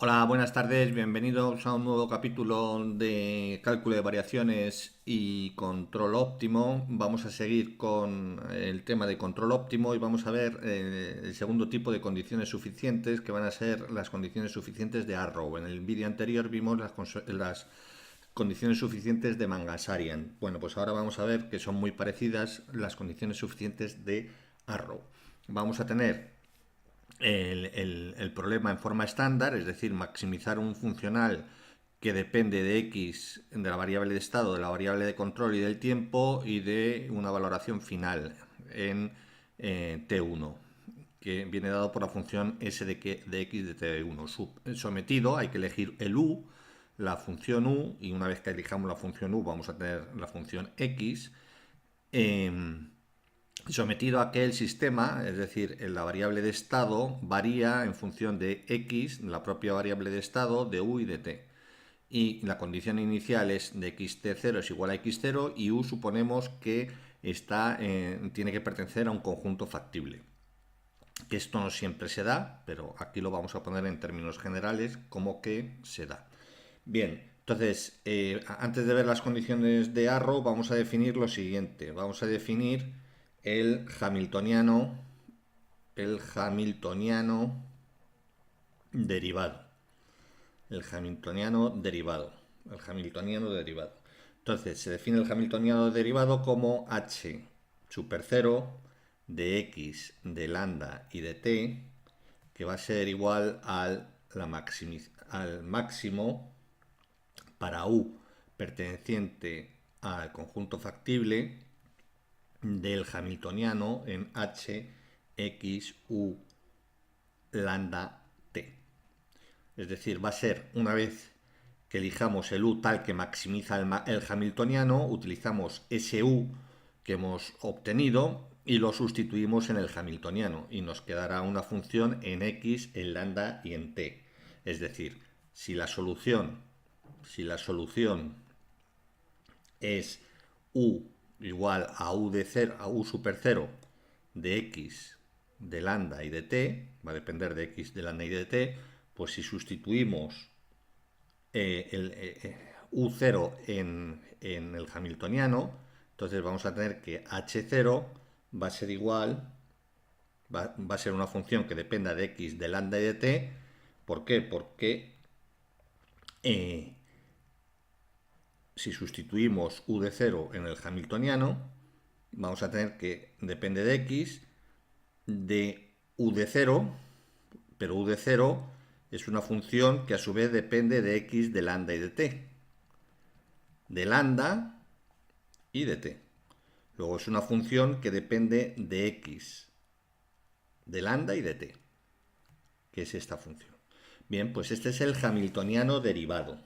Hola, buenas tardes, bienvenidos a un nuevo capítulo de cálculo de variaciones y control óptimo. Vamos a seguir con el tema de control óptimo y vamos a ver el segundo tipo de condiciones suficientes, que van a ser las condiciones suficientes de Arrow. En el vídeo anterior vimos las condiciones suficientes de Mangasarian. Bueno, pues ahora vamos a ver que son muy parecidas las condiciones suficientes de Arrow. Vamos a tener el problema en forma estándar, es decir, maximizar un funcional que depende de X, de la variable de estado, de la variable de control y del tiempo, y de una valoración final en T1, que viene dado por la función S de X de T1. Sometido, hay que elegir el U, la función U, y una vez que elijamos la función U vamos a tener la función X. Eh, Sometido a que el sistema, es decir, la variable de estado, varía en función de x, la propia variable de estado, de u y de t. Y la condición inicial es de xt0 es igual a x0 y u suponemos que tiene que pertenecer a un conjunto factible. Que esto no siempre se da, pero aquí lo vamos a poner en términos generales como que se da. Bien, entonces, antes de ver las condiciones de Arrow, vamos a definir lo siguiente. Vamos a definir el hamiltoniano, el hamiltoniano derivado. El hamiltoniano derivado. El hamiltoniano derivado. Entonces, se define el hamiltoniano derivado como h super 0 de x, de lambda y de t, que va a ser igual al máximo para u perteneciente al conjunto factible del hamiltoniano en h, x, u, lambda, t. Es decir, va a ser una vez que elijamos el u tal que maximiza el hamiltoniano, utilizamos ese u que hemos obtenido y lo sustituimos en el hamiltoniano y nos quedará una función en x, en lambda y en t. Es decir, si la solución es u igual a u de 0, a u super 0 de x, de lambda y de t, va a depender de x, de lambda y de t, pues si sustituimos u0 en el hamiltoniano, entonces vamos a tener que h0 va a ser igual, va a ser una función que dependa de x, de lambda y de t. ¿Por qué? Porque si sustituimos u de 0 en el hamiltoniano, vamos a tener que depende de x, de u de 0, pero u de 0 es una función que a su vez depende de x, de lambda y de t. De lambda y de t. Luego es una función que depende de x, de lambda y de t, que es esta función. Bien, pues este es el hamiltoniano derivado.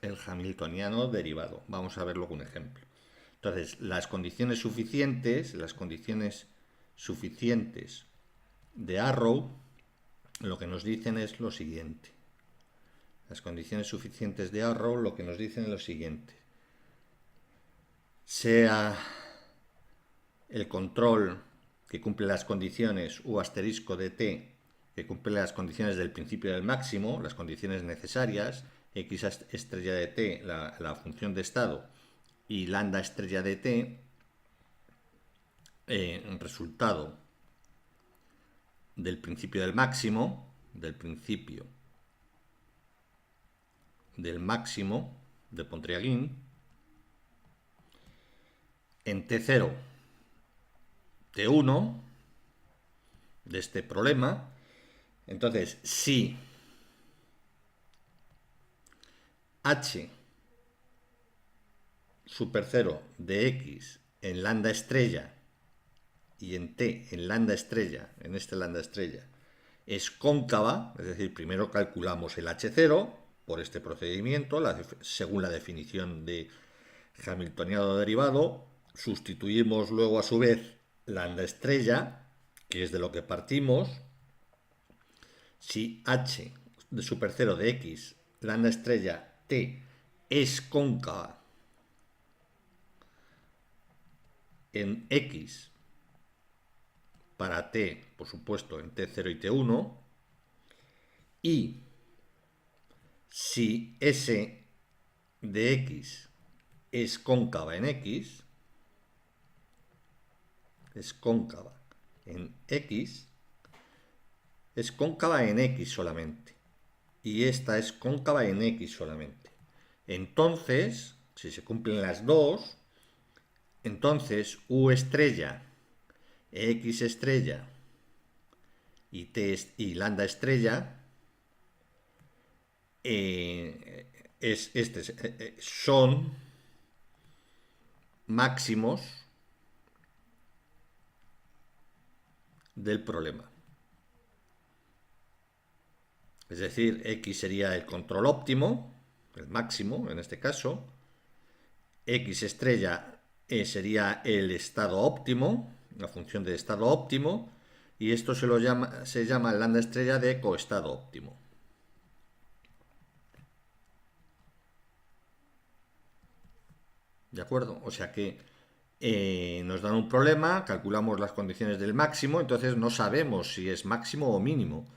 El hamiltoniano derivado. Vamos a verlo con un ejemplo. Entonces, las condiciones suficientes de Arrow, lo que nos dicen es lo siguiente. Las condiciones suficientes de Arrow lo que nos dicen es lo siguiente. Sea el control que cumple las condiciones u asterisco de t, que cumple las condiciones del principio del máximo, las condiciones necesarias, x estrella de t, la función de estado, y lambda estrella de t, resultado del principio del máximo, de Pontryagin, en T0, T1 de este problema. Entonces, si h super 0 de x en lambda estrella y en t en lambda estrella, en este lambda estrella, es cóncava, es decir, primero calculamos el h0 por este procedimiento, según la definición de hamiltoniano derivado, sustituimos luego a su vez lambda estrella, que es de lo que partimos. Si h de super 0 de x, lambda estrella t, es cóncava en x para t, por supuesto, en t0 y t1, y si S de X es cóncava en X, es cóncava en X, es cóncava en X solamente. Y esta es cóncava en X solamente. Entonces, si se cumplen las dos, entonces U estrella, X estrella y lambda estrella son máximos del problema. Es decir, X sería el control óptimo, el máximo en este caso. X estrella sería el estado óptimo, la función de estado óptimo. Y esto se llama lambda estrella de coestado óptimo. ¿De acuerdo? O sea que nos dan un problema, calculamos las condiciones del máximo, entonces no sabemos si es máximo o mínimo.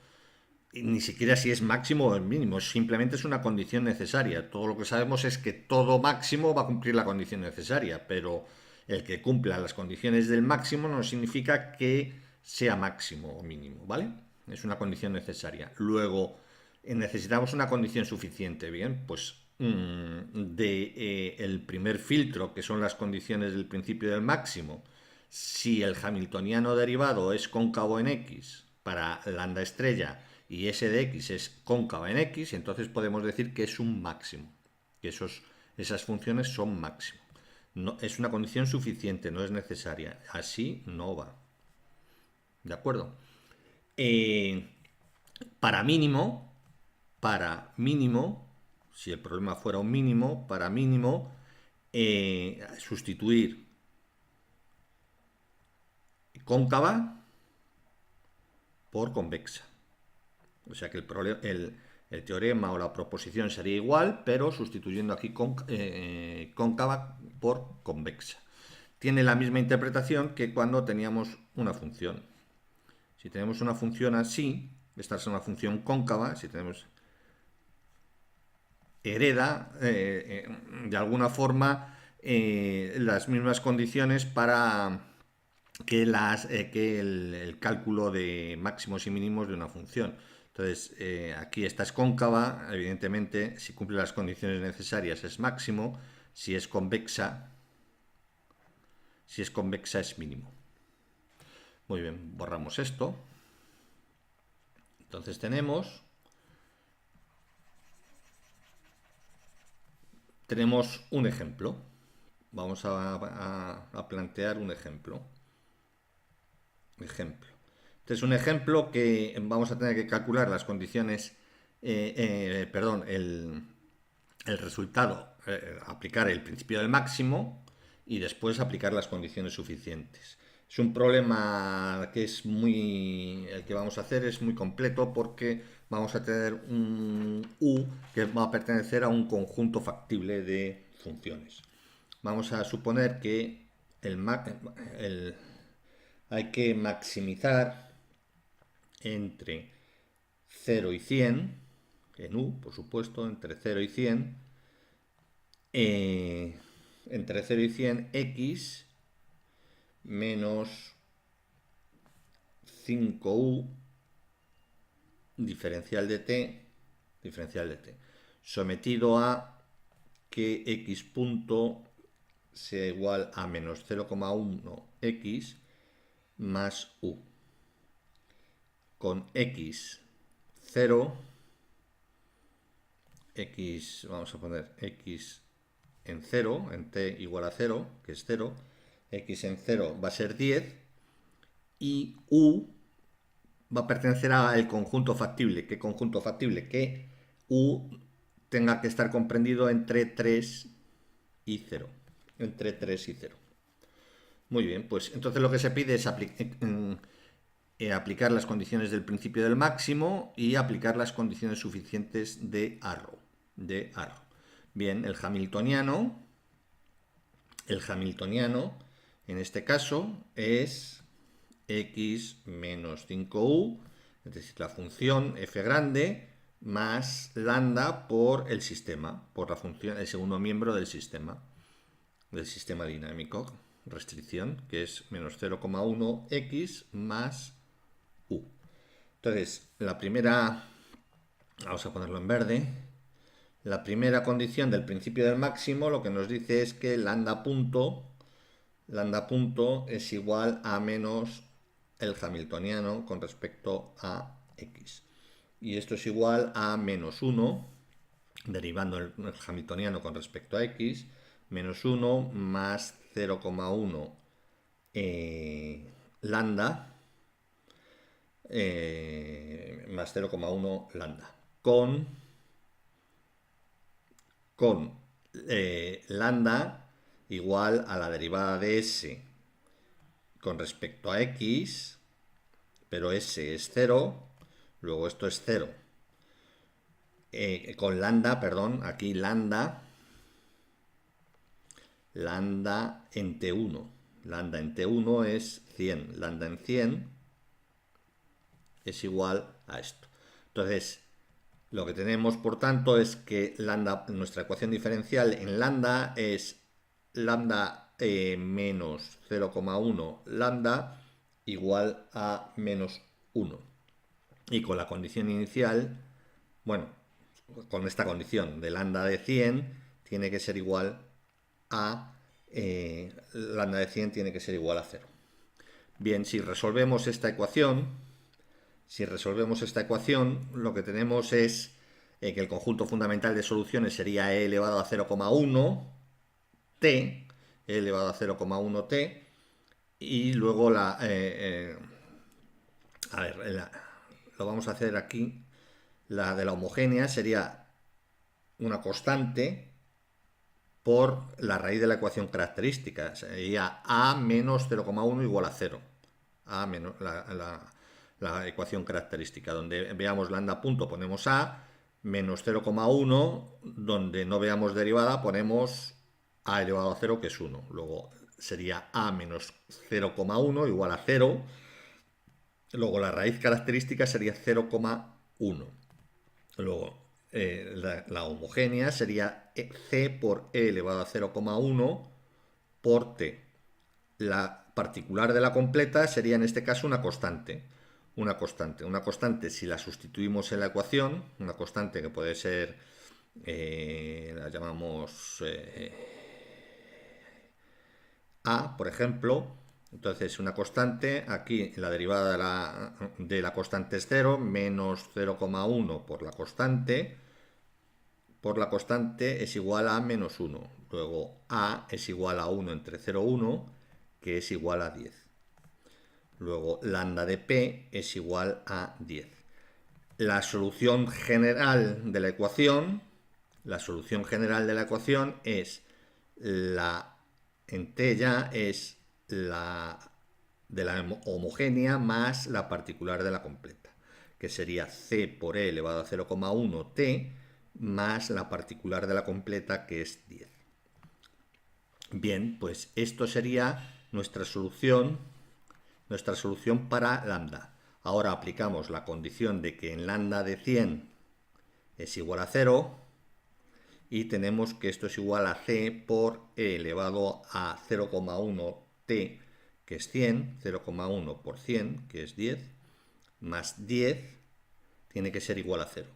Ni siquiera si es máximo o mínimo, simplemente es una condición necesaria. Todo lo que sabemos es que todo máximo va a cumplir la condición necesaria, pero el que cumpla las condiciones del máximo no significa que sea máximo o mínimo, ¿vale? Es una condición necesaria. Luego, necesitamos una condición suficiente, bien, pues el primer filtro, que son las condiciones del principio del máximo, si el hamiltoniano derivado es cóncavo en X para lambda estrella y S de X es cóncava en X, entonces podemos decir que es un máximo, que esas funciones son máximo. No, es una condición suficiente, no es necesaria. Así no va. ¿De acuerdo? Para mínimo, si el problema fuera un mínimo, para mínimo, sustituir cóncava por convexa. O sea que el teorema o la proposición sería igual, pero sustituyendo aquí cóncava por convexa. Tiene la misma interpretación que cuando teníamos una función. Si tenemos una función así, esta es una función cóncava, si tenemos hereda de alguna forma las mismas condiciones para que el cálculo de máximos y mínimos de una función. Entonces, aquí esta es cóncava, evidentemente, si cumple las condiciones necesarias es máximo, si es convexa es mínimo. Muy bien, borramos esto. Entonces tenemos un ejemplo. Vamos a plantear un ejemplo. Este es un ejemplo que vamos a tener que calcular las condiciones, el resultado, aplicar el principio del máximo y después aplicar las condiciones suficientes. Es un problema que el que vamos a hacer es muy completo porque vamos a tener un U que va a pertenecer a un conjunto factible de funciones. Vamos a suponer que hay que maximizar entre 0 y 100, en U, por supuesto, entre 0 y 100, entre 0 y 100, X menos 5U diferencial de t, sometido a que X punto sea igual a menos 0,1X más U, con X 0, X, vamos a poner X en 0, en t igual a 0, que es 0, X en 0 va a ser 10, y U va a pertenecer al conjunto factible. ¿Qué conjunto factible? Que U tenga que estar comprendido entre 3 y 0. Entre 3 y 0. Muy bien, pues entonces lo que se pide es aplicar las condiciones del principio del máximo y aplicar las condiciones suficientes de Arrow. Bien, el hamiltoniano en este caso es X menos 5U, es decir, la función f grande más lambda por el sistema, por la función, el segundo miembro del sistema dinámico, restricción, que es menos 0,1 x más u. Entonces, la primera, vamos a ponerlo en verde, la primera condición del principio del máximo lo que nos dice es que lambda punto es igual a menos el hamiltoniano con respecto a x. Y esto es igual a menos 1, derivando el hamiltoniano con respecto a x, menos 1 más 0,1 lambda, más 0,1 lambda, con lambda igual a la derivada de s con respecto a x, pero s es 0, luego esto es 0. Con lambda, perdón, aquí lambda en t1. Lambda en t1 es 100. Lambda en 100 es igual a esto. Entonces, lo que tenemos, por tanto, es que lambda, nuestra ecuación diferencial en lambda es lambda menos 0,1 lambda igual a menos 1. Y con la condición inicial, bueno, con esta condición de lambda de 100 tiene que ser igual a lambda de 100 tiene que ser igual a 0. Bien, si resolvemos esta ecuación, lo que tenemos es que el conjunto fundamental de soluciones sería e elevado a 0,1 t, e elevado a 0,1 t, y luego lo vamos a hacer aquí, la de la homogénea sería una constante por la raíz de la ecuación característica, sería a menos 0,1 igual a 0, a menos la ecuación característica, donde veamos lambda punto ponemos a, menos 0,1, donde no veamos derivada ponemos a elevado a 0, que es 1. Luego sería a menos 0,1 igual a 0. Luego la raíz característica sería 0,1. Luego la homogénea sería c por e elevado a 0,1 por t. La particular de la completa sería en este caso una constante. Una constante, si la sustituimos en la ecuación, una constante que puede ser, la llamamos a, por ejemplo. Entonces, una constante, aquí la derivada de la constante es 0, menos 0,1 por la constante es igual a menos 1. Luego, a es igual a 1 entre 0,1, que es igual a 10. Luego, lambda de p es igual a 10. La solución general de la ecuación, es en t ya es la de la homogénea más la particular de la completa, que sería c por e elevado a 0,1 t más la particular de la completa, que es 10. Bien, pues esto sería nuestra solución para lambda. Ahora aplicamos la condición de que en lambda de 100 es igual a 0 y tenemos que esto es igual a c por e elevado a 0,1 t, que es 100, 0,1 por 100, que es 10, más 10 tiene que ser igual a 0.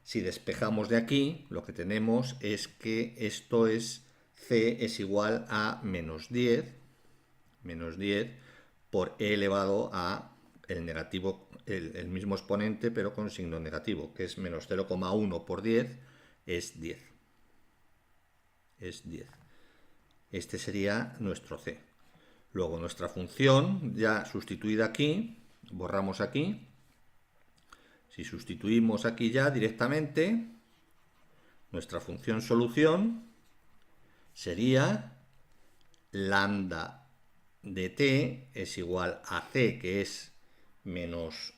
Si despejamos de aquí, lo que tenemos es que esto es c es igual a menos 10 por e elevado a el negativo, el mismo exponente, pero con signo negativo, que es menos 0,1 por 10, es 10. Es 10. Este sería nuestro c. Luego nuestra función, ya sustituida aquí, borramos aquí. Si sustituimos aquí ya directamente, nuestra función solución sería lambda de t es igual a c, que es menos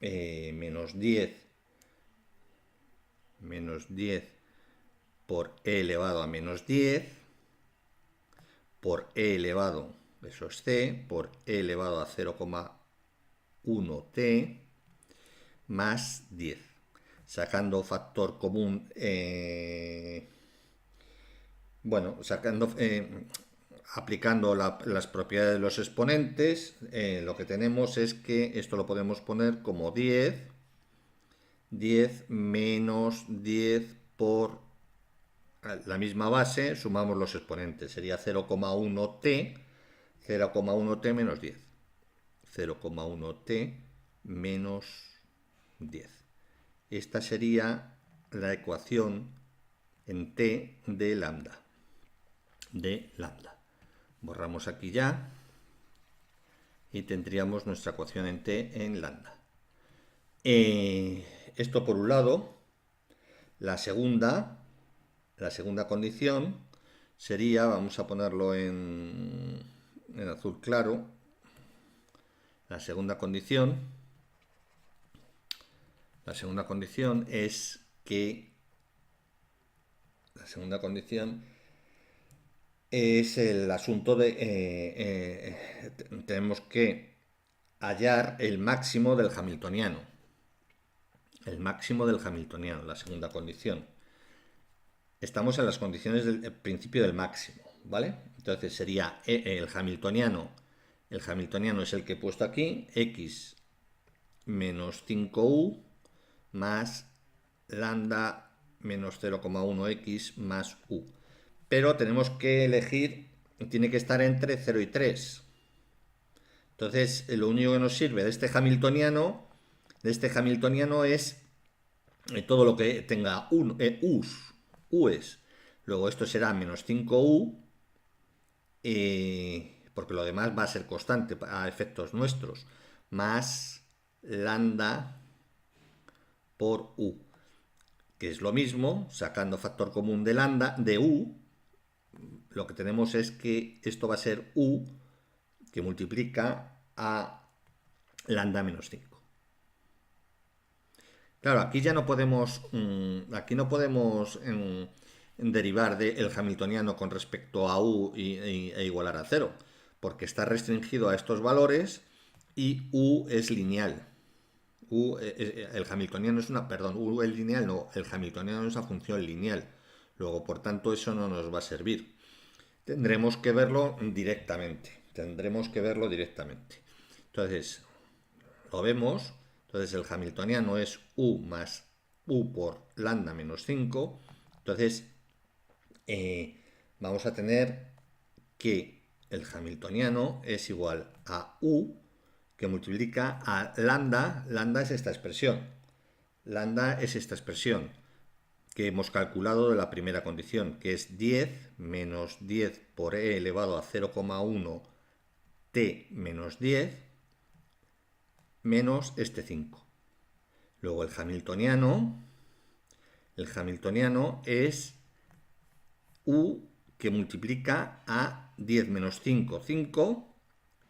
10 por e elevado a menos 10 por e elevado, eso es c, por e elevado a 0,1 t más 10. sacando factor común, bueno, aplicando las propiedades de los exponentes, lo que tenemos es que esto lo podemos poner como 10 menos 10 por la misma base, sumamos los exponentes, sería 0,1t, 0,1t menos 10, 0,1t menos 10. Esta sería la ecuación en t de lambda. Borramos aquí ya y tendríamos nuestra ecuación en t en lambda. Esto por un lado. La segunda condición sería, vamos a ponerlo en azul claro, la segunda condición es que es el asunto de tenemos que hallar el máximo del hamiltoniano. La segunda condición. Estamos en las condiciones del principio del máximo, ¿vale? Entonces sería el hamiltoniano es el que he puesto aquí, x menos 5u más lambda menos 0,1x más u. Pero tenemos que elegir, tiene que estar entre 0 y 3. Entonces, lo único que nos sirve de este hamiltoniano es todo lo que tenga u's. Luego esto será menos 5u, porque lo demás va a ser constante a efectos nuestros, más lambda por u, que es lo mismo, sacando factor común de lambda, de u, lo que tenemos es que esto va a ser u que multiplica a lambda menos 5. Claro, aquí ya no podemos, derivar del hamiltoniano con respecto a u e igualar a 0, porque está restringido a estos valores y u es lineal. El hamiltoniano es u es lineal, no, el hamiltoniano es una función lineal. Luego, por tanto, eso no nos va a servir. Tendremos que verlo directamente. Entonces, lo vemos. Entonces, el hamiltoniano es u más u por lambda menos 5. Entonces, vamos a tener que el hamiltoniano es igual a u que multiplica a lambda. Lambda es esta expresión. Que hemos calculado de la primera condición, que es 10 menos 10 por e elevado a 0,1 t menos 10 menos este 5. Luego el hamiltoniano es u que multiplica a 10 menos 5, 5,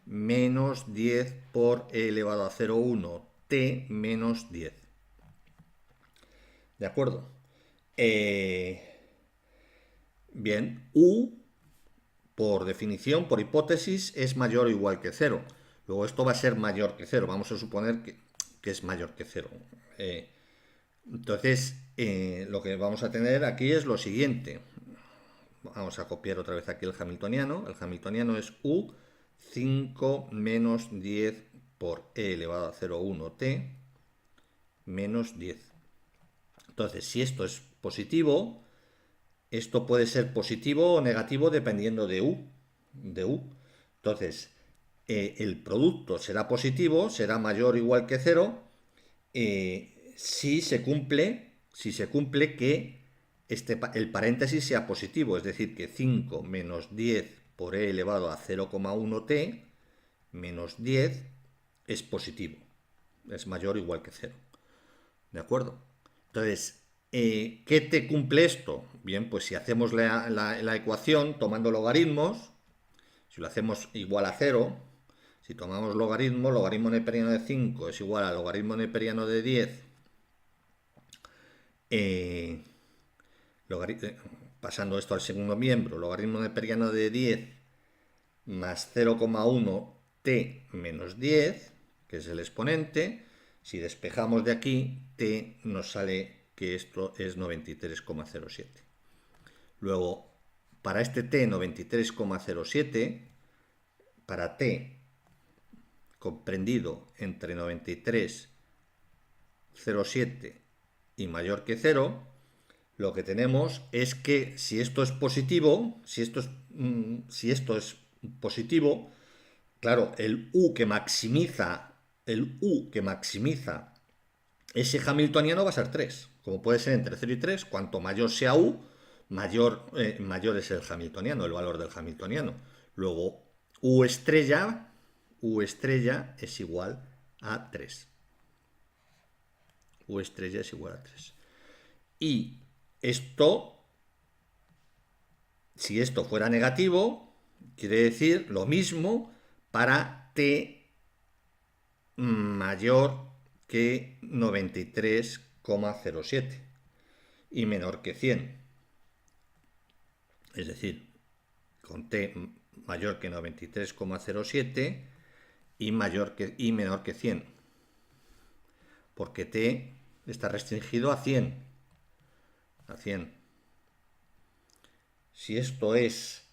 menos 10 por e elevado a 0,1 t menos 10. ¿De acuerdo? Bien, u, por definición, por hipótesis, es mayor o igual que 0. Luego esto va a ser mayor que 0. Vamos a suponer que es mayor que 0. Entonces, lo que vamos a tener aquí es lo siguiente. Vamos a copiar otra vez aquí el hamiltoniano. El hamiltoniano es u 5 menos 10 por e elevado a 0,1 t menos 10. Entonces, si esto es positivo, esto puede ser positivo o negativo dependiendo de u. Entonces, el producto será positivo, será mayor o igual que 0, si se cumple que el paréntesis sea positivo, es decir, que 5 menos 10 por e elevado a 0,1t menos 10 es positivo, es mayor o igual que 0. ¿De acuerdo? Entonces, ¿qué te cumple esto? Bien, pues si hacemos la ecuación tomando logaritmos, si lo hacemos igual a 0, si tomamos logaritmo neperiano de 5 es igual a logaritmo neperiano de 10, pasando esto al segundo miembro, logaritmo neperiano de 10 más 0,1 t menos 10, que es el exponente. Si despejamos de aquí, t nos sale que esto es 93,07. Luego, para este t 93,07, para t comprendido entre 93,07 y mayor que 0, lo que tenemos es que si esto es positivo, si esto es positivo, claro, el U que maximiza ese hamiltoniano va a ser 3, como puede ser entre 0 y 3, cuanto mayor sea U, mayor es el hamiltoniano, el valor del hamiltoniano. Luego, U estrella es igual a 3. U estrella es igual a 3. Y esto, si esto fuera negativo, quiere decir lo mismo para t mayor que 93,07 y menor que 100. Es decir, con t mayor que 93,07 y menor que 100. Porque t está restringido a 100. A 100. Si esto es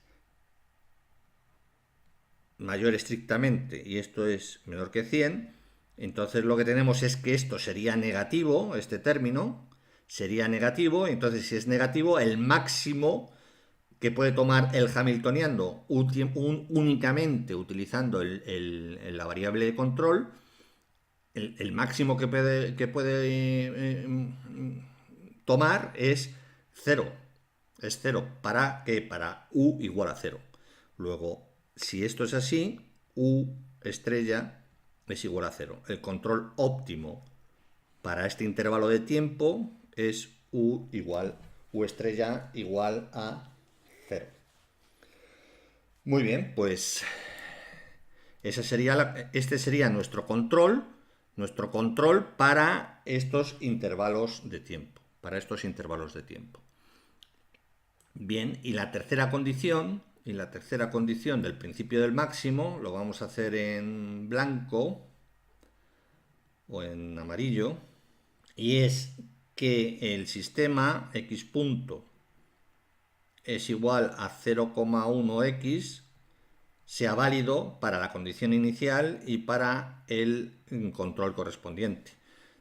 mayor estrictamente y esto es menor que 100, entonces lo que tenemos es que esto sería negativo, este término sería negativo, entonces si es negativo, el máximo que puede tomar el hamiltoniano únicamente utilizando la variable de control, el máximo que puede tomar es 0. Es 0. ¿Para qué? Para U igual a 0. Luego, si esto es así, U estrella es igual a 0. El control óptimo para este intervalo de tiempo es U estrella igual a 0. Muy bien, pues este sería nuestro control para estos intervalos de tiempo. Bien, y la tercera condición del principio del máximo lo vamos a hacer en blanco o en amarillo, y es que el sistema x punto es igual a 0,1x sea válido para la condición inicial y para el control correspondiente.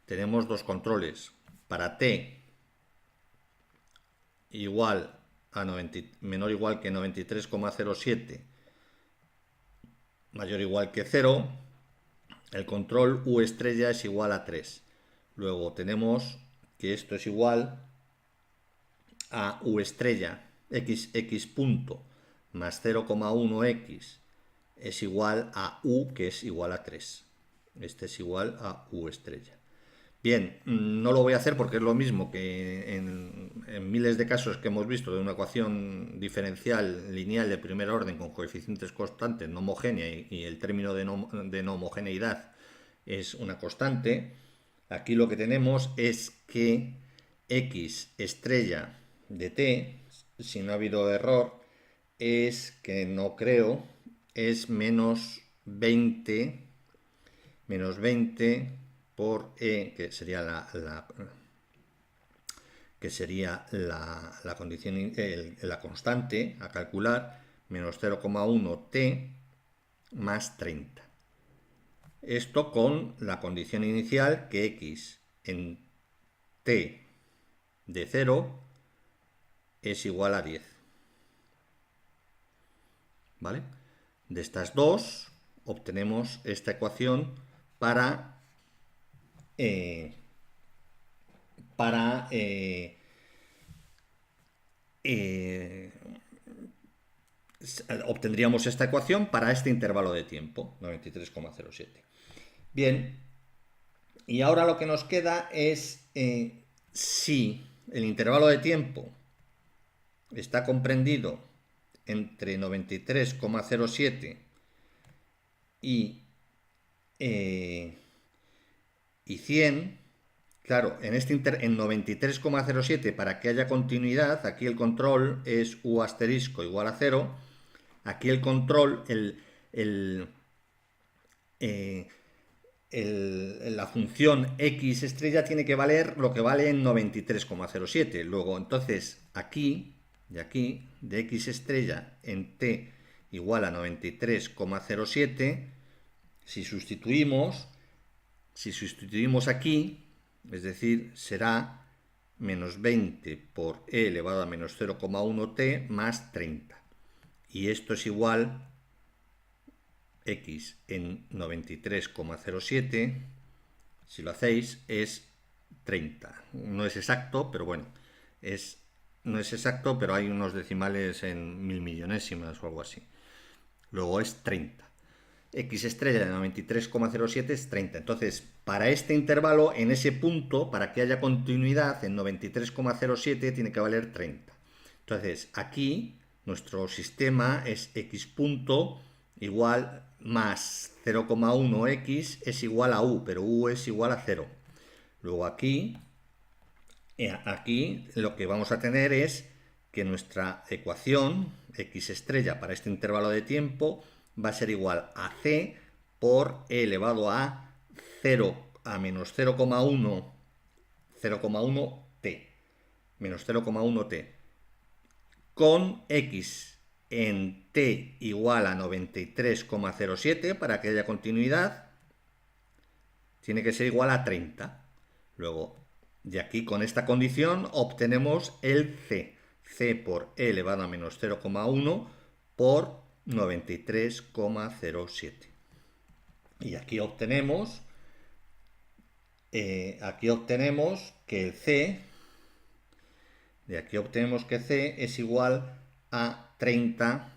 Tenemos dos controles. Para t igual a menor o igual que 93,07, mayor o igual que 0, el control U estrella es igual a 3. Luego tenemos que esto es igual a U estrella x punto más 0,1x es igual a U, que es igual a 3. Este es igual a U estrella. Bien, no lo voy a hacer porque es lo mismo que en miles de casos que hemos visto de una ecuación diferencial lineal de primer orden con coeficientes constantes no homogénea y el término de no homogeneidad es una constante. Aquí lo que tenemos es que x estrella de t, si no ha habido error, es, que no creo, es menos 20 por e, que sería la condición, la constante a calcular, menos 0,1 t más 30. Esto con la condición inicial que x en t de 0 es igual a 10. ¿Vale? De estas dos obtenemos esta ecuación para obtendríamos esta ecuación para este intervalo de tiempo, 93,07. Bien, y ahora lo que nos queda es si el intervalo de tiempo está comprendido entre 93,07 y 100, claro, en 93,07, para que haya continuidad, aquí el control es U asterisco igual a 0. Aquí el control, la función x estrella tiene que valer lo que vale en 93,07. Luego, entonces, aquí, de x estrella en t igual a 93,07, si sustituimos aquí, es decir, será menos 20 por e elevado a menos 0,1t más 30. Y esto es igual x en 93,07, si lo hacéis, es 30. No es exacto, pero bueno, no es exacto, pero hay unos decimales en 1000 millonésimas o algo así. Luego es 30. X estrella de 93,07 es 30. Entonces, para este intervalo, en ese punto, para que haya continuidad, en 93,07 tiene que valer 30. Entonces, aquí nuestro sistema es x punto igual más 0,1x es igual a u, pero u es igual a 0. Luego aquí lo que vamos a tener es que nuestra ecuación x estrella para este intervalo de tiempo va a ser igual a c por e elevado a 0 a menos 0,1 t menos 0,1t con x en t igual a 93,07 para que haya continuidad tiene que ser igual a 30. Luego, de aquí con esta condición obtenemos el c por e elevado a menos 0,1 por 93,07. Y aquí obtenemos que el c es igual a 30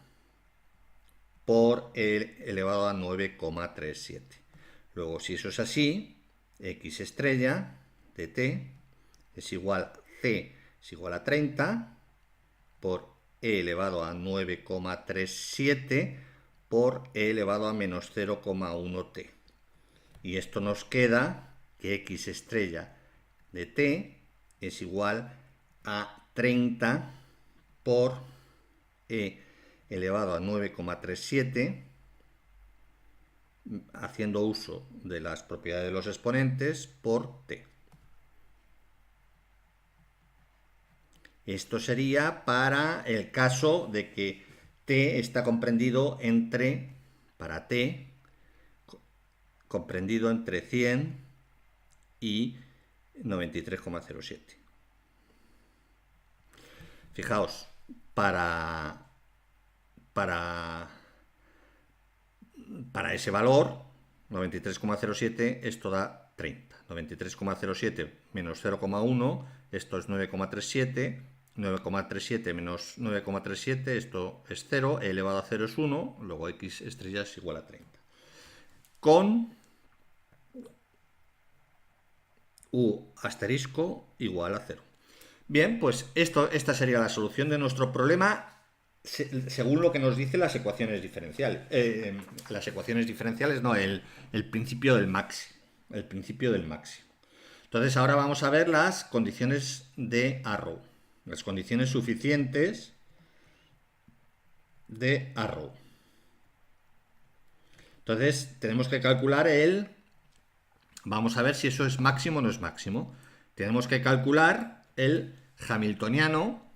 por e elevado a 9,37. Luego, si eso es así, x estrella de t es igual a 30 por e elevado a 9,37 por e elevado a menos 0,1t. Y esto nos queda que x estrella de t es igual a 30 por e elevado a 9,37, haciendo uso de las propiedades de los exponentes, por t. Esto sería para el caso de que t está comprendido entre 100 y 93,07. Fijaos, para ese valor, 93,07, esto da 30. 93,07 menos 0,1, esto es 9,37. 9,37 menos 9,37, esto es 0, e elevado a 0 es 1, luego x estrella es igual a 30. Con u asterisco igual a 0. Bien, pues esta sería la solución de nuestro problema según lo que nos dicen las ecuaciones diferenciales. Las ecuaciones diferenciales, no, el principio del máximo. El principio del máximo. Entonces ahora vamos a ver las condiciones de Arrow. Las condiciones suficientes de Arrow. Entonces tenemos que calcular vamos a ver si eso es máximo o no es máximo. Tenemos que calcular el hamiltoniano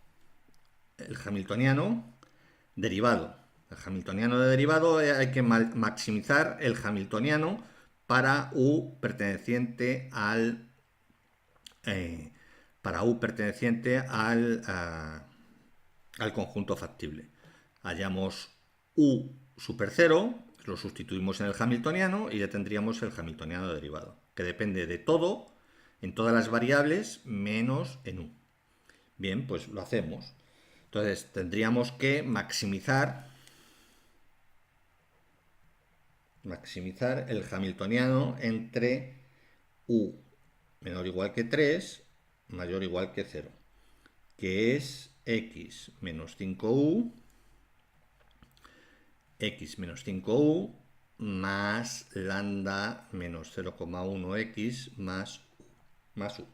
derivado. El hamiltoniano de derivado hay que maximizar el hamiltoniano para u perteneciente al conjunto factible. Hallamos u super 0, lo sustituimos en el hamiltoniano y ya tendríamos el hamiltoniano derivado, que depende de todo, en todas las variables, menos en u. Bien, pues lo hacemos. Entonces tendríamos que maximizar el hamiltoniano entre u menor o igual que 3, mayor o igual que 0, que es x menos 5u, más lambda menos 0,1x más u.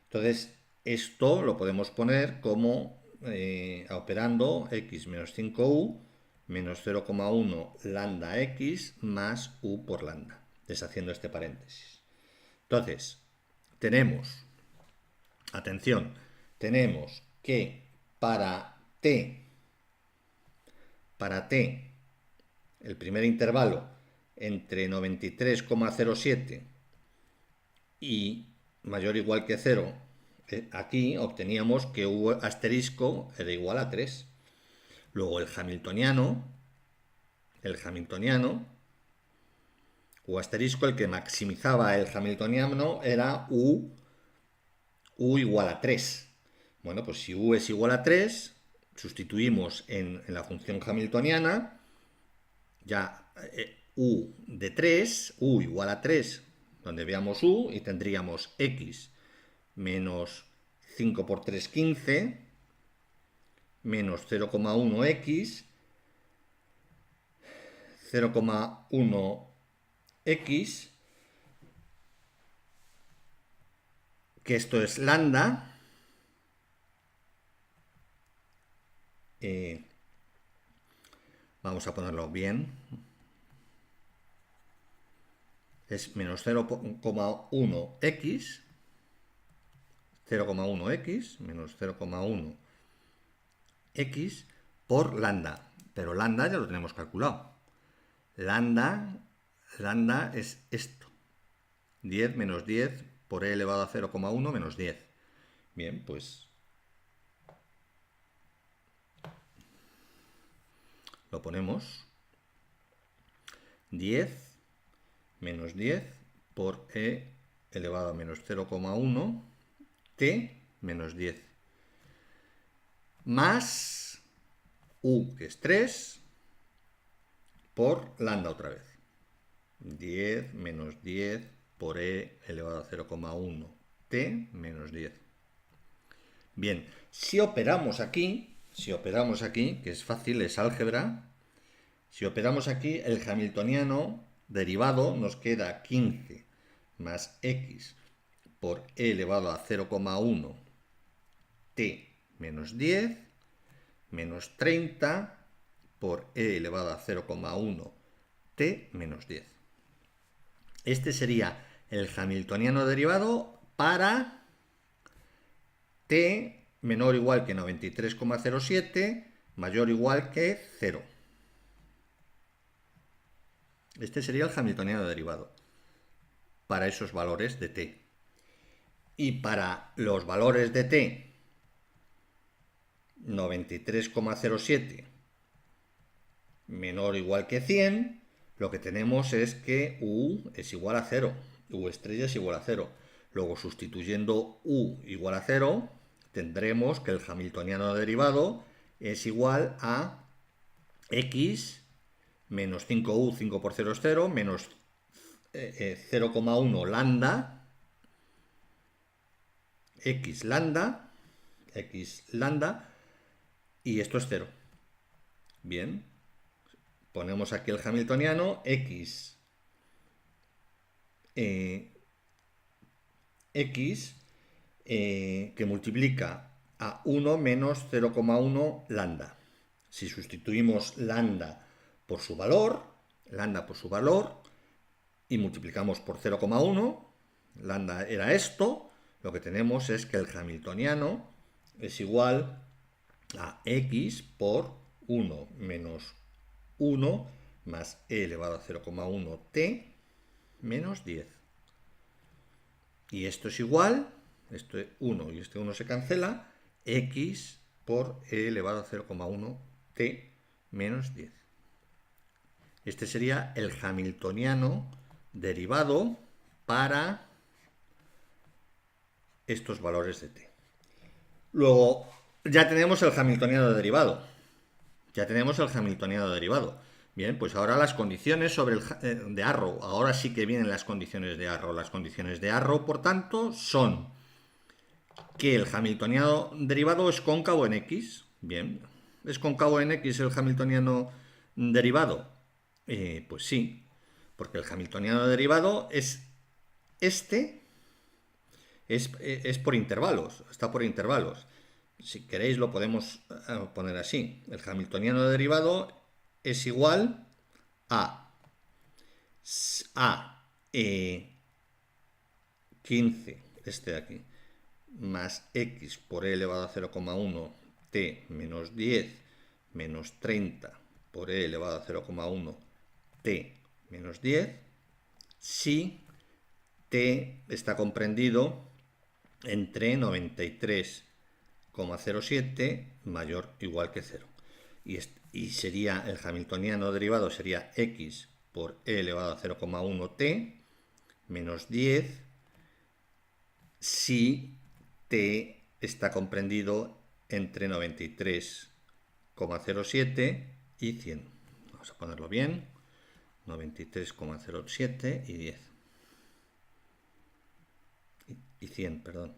Entonces, esto lo podemos poner como operando x menos 5u menos 0,1 lambda x más u por lambda. deshaciendo este paréntesis. Entonces, tenemos, atención, tenemos que para t, el primer intervalo entre 93,07 y mayor o igual que 0, aquí obteníamos que u asterisco era igual a 3. Luego el hamiltoniano, u asterisco, el que maximizaba el hamiltoniano era u igual a 3. Bueno, pues si u es igual a 3, sustituimos en la función hamiltoniana, ya u de 3, u igual a 3, donde veamos u, y tendríamos x menos 5 por 3, 15, menos 0,1x, 0,1x, que esto es lambda, vamos a ponerlo bien, es menos 0,1x, menos 0,1x por lambda, pero lambda ya lo tenemos calculado. Lambda es esto, 10 menos 10 por e elevado a 0,1 menos 10. Bien, pues lo ponemos. 10 menos 10 por e elevado a menos 0,1 t menos 10. Más u, que es 3, por lambda otra vez. 10 menos 10 por e elevado a 0,1 t menos 10. Bien, si operamos aquí, que es fácil, es álgebra, si operamos aquí, el hamiltoniano derivado nos queda 15 más x por e elevado a 0,1 t menos 10 menos 30 por e elevado a 0,1 t menos 10. Este sería el hamiltoniano derivado para t menor o igual que 93,07, mayor o igual que 0. Este sería el hamiltoniano derivado para esos valores de t. Y para los valores de t 93,07 menor o igual que 100, lo que tenemos es que u es igual a 0, u estrella es igual a 0. Luego, sustituyendo u igual a 0, tendremos que el hamiltoniano derivado es igual a x menos 5u, 5 por 0 es 0, menos 0,1 lambda, x lambda, y esto es 0. Bien, ponemos aquí el hamiltoniano, x que multiplica a 1 menos 0,1 lambda. Si sustituimos lambda por su valor, y multiplicamos por 0,1, lambda era esto, lo que tenemos es que el hamiltoniano es igual a x por 1 menos 1 más e elevado a 0,1 t menos 10. Y esto es igual, este 1 y este 1 se cancela, x por e elevado a 0,1 t menos 10. Este sería el hamiltoniano derivado para estos valores de t. Luego, ya tenemos el hamiltoniano derivado. Bien, pues ahora las condiciones sobre el de Arrow. Ahora sí que vienen las condiciones de Arrow. Las condiciones de Arrow, por tanto, son que el hamiltoniano derivado es cóncavo en x. Bien, ¿es cóncavo en x el hamiltoniano derivado? Pues sí, porque el hamiltoniano derivado es este, es por intervalos, está por intervalos. Si queréis lo podemos poner así. El hamiltoniano derivado es igual a 15, este de aquí, más x por e elevado a 0,1 t menos 10 menos 30 por e elevado a 0,1 t menos 10, si t está comprendido entre 93,07 mayor o igual que 0. Y sería el hamiltoniano derivado sería x por e elevado a 0,1 t menos 10 si t está comprendido entre 93,07 y 100. Vamos a ponerlo bien. 93,07 y 10. Y 100, perdón.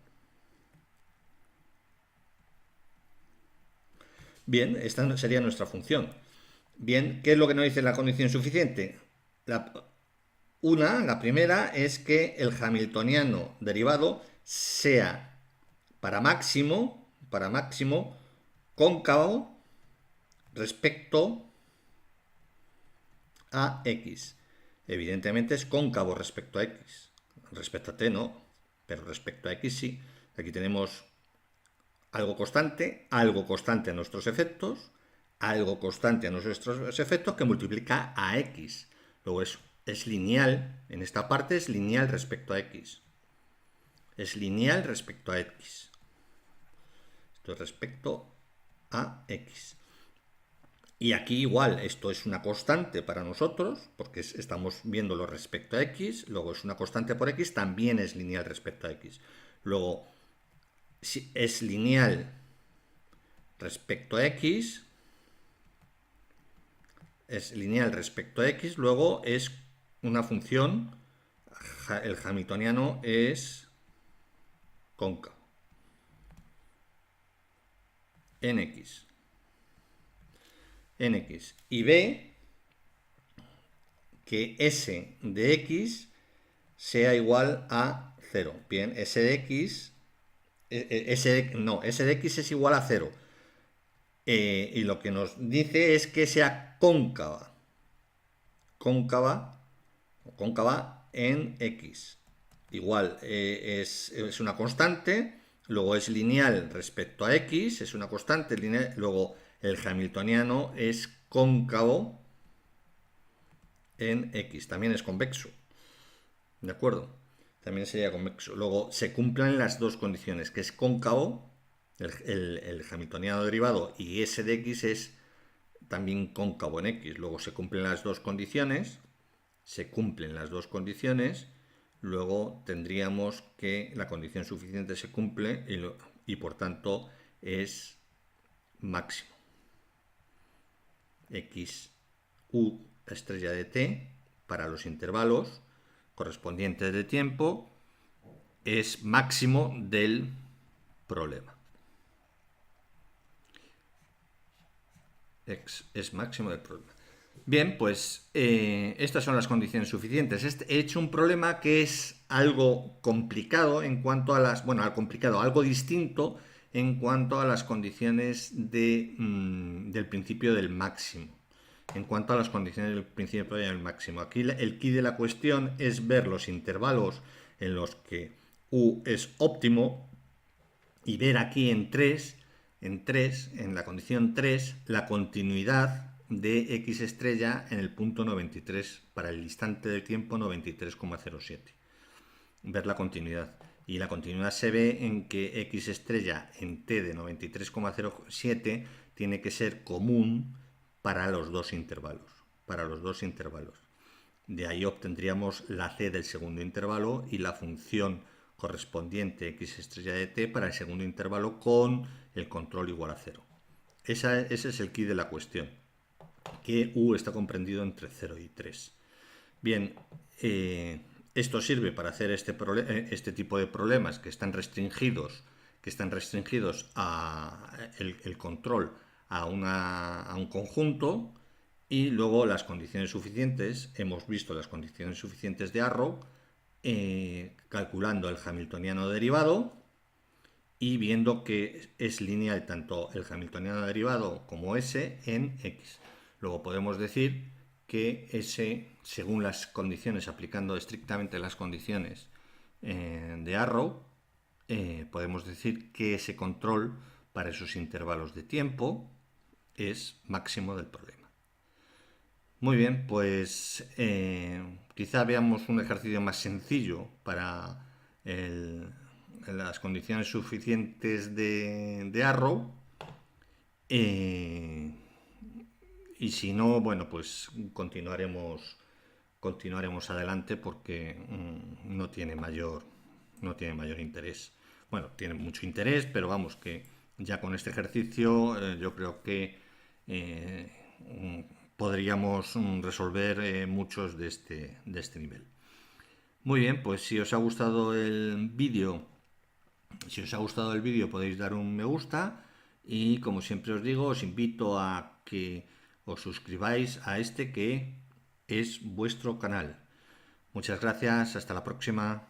Bien, esta sería nuestra función. Bien, ¿qué es lo que nos dice la condición suficiente? La primera es que el hamiltoniano derivado sea para máximo cóncavo respecto a x. Evidentemente es cóncavo respecto a x. Respecto a t no, pero respecto a x sí. Aquí tenemos algo constante a nuestros efectos, algo constante a nuestros efectos que multiplica a x. Luego es lineal, en esta parte es lineal respecto a x. Es lineal respecto a x. Esto es respecto a x. Y aquí igual, esto es una constante para nosotros, porque estamos viéndolo respecto a x, luego es una constante por x, también es lineal respecto a x. Luego, si es lineal respecto a x, luego es una función, el hamiltoniano es cóncavo en x. Y b que s de x sea igual a 0. Bien, s de x es igual a 0. Y lo que nos dice es que sea cóncava en x. Igual, es una constante, luego es lineal respecto a x, es una constante lineal, luego el hamiltoniano es cóncavo en x, también es convexo, ¿de acuerdo? También sería convexo. Luego se cumplen las dos condiciones, que es cóncavo, el hamiltoniano derivado, y s de x es también cóncavo en x. Luego se cumplen las dos condiciones, luego tendríamos que la condición suficiente se cumple y por tanto es máximo. X, u estrella de t para los intervalos correspondientes de tiempo es máximo del problema. X es máximo del problema. Bien, pues estas son las condiciones suficientes. He hecho un problema que es algo complicado en cuanto a algo distinto en cuanto a las condiciones del principio del máximo. En cuanto a las condiciones del principio del máximo. Aquí el quid de la cuestión es ver los intervalos en los que u es óptimo y ver aquí en la condición 3, la continuidad de x estrella en el punto 93, para el instante del tiempo 93,07. Ver la continuidad. Y la continuidad se ve en que x estrella en t de 93,07 tiene que ser común para los dos intervalos. De ahí obtendríamos la c del segundo intervalo y la función correspondiente x estrella de t para el segundo intervalo con el control igual a 0. Ese es el quid de la cuestión, que u está comprendido entre 0 y 3. Bien, esto sirve para hacer este tipo de problemas que están restringidos a el control a un conjunto. Y luego las condiciones suficientes, hemos visto las condiciones suficientes de Arrow, calculando el hamiltoniano derivado y viendo que es lineal tanto el hamiltoniano derivado como s en x. Luego podemos decir que ese, según las condiciones, aplicando estrictamente las condiciones de Arrow, podemos decir que ese control para esos intervalos de tiempo es máximo del problema. Muy bien, pues quizá veamos un ejercicio más sencillo para las condiciones suficientes de Arrow. Y si no, bueno, pues continuaremos adelante porque no tiene mayor interés. Bueno, tiene mucho interés, pero vamos, que ya con este ejercicio yo creo que podríamos resolver muchos de este nivel. Muy bien, pues si os ha gustado el vídeo, podéis dar un me gusta y como siempre os digo, os invito a que os suscribáis a este que es vuestro canal. Muchas gracias, hasta la próxima.